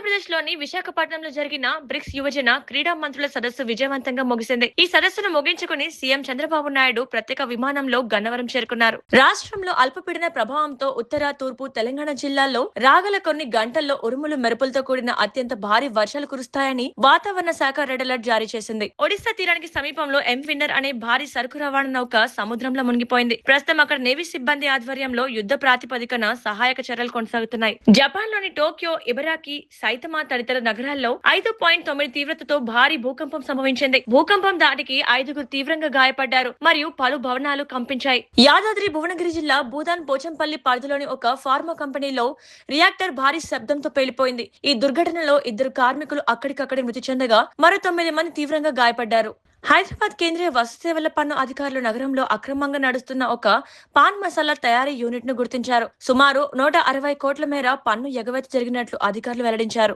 ఆంధ్రప్రదేశ్‌లోని విశాఖపట్నంలో జరిగిన బ్రిక్స్ యువజన క్రీడా మంత్రుల సదస్సు విజయవంతంగా ముగిసింది. ఈ సదస్సును ముగించుకుని సీఎం చంద్రబాబు నాయుడు ప్రత్యేక విమానంలో గన్నవరం చేరుకున్నారు. రాష్ట్రంలో అల్పపీడన ప్రభావంతో ఉత్తర, తూర్పు తెలంగాణ జిల్లాల్లో రాగల కొన్ని గంటల్లో ఉరుములు మెరుపులతో కూడిన అత్యంత భారీ వర్షాలు కురుస్తాయని వాతావరణ శాఖ రెడ్ అలర్ట్ జారీ చేసింది. ఒడిశా తీరానికి సమీపంలో విన్నర్ అనే భారీ సరుకు రవాణా నౌక సముద్రంలో మునిగిపోయింది. ప్రస్తుతం అక్కడ నేవీ సిబ్బంది ఆధ్వర్యంలో యుద్ధ ప్రాతిపదికన సహాయక చర్యలు కొనసాగుతున్నాయి. జపాన్లోని టోక్యో, ఇబరాకి, సైతమా తదితర నగరాల్లో 5.9 తీవ్రతతో భారీ భూకంపం సంభవించింది. భూకంపం దాటికి 5గురు తీవ్రంగా గాయపడ్డారు మరియు పలు భవనాలు కంపించాయి. యాదాద్రి భువనగిరి జిల్లా భూదాన్ పోచంపల్లి పరిధిలోని ఒక ఫార్మా కంపెనీలో రియాక్టర్ భారీ శబ్దంతో పేలిపోయింది. ఈ దుర్ఘటనలో 2 కార్మికులు అక్కడికక్కడే మృతి చెందగా మరో 9 మంది తీవ్రంగా గాయపడ్డారు. హైదరాబాద్ కేంద్రీయ వస్తు సేవల పన్ను అధికారులు నగరంలో అక్రమంగా నడుస్తున్న ఒక పాన్ మసాలా తయారీ యూనిట్ ను గుర్తించారు. సుమారు 160 కోట్ల మేర పన్ను ఎగవేత జరిగినట్లు అధికారులు వెల్లడించారు.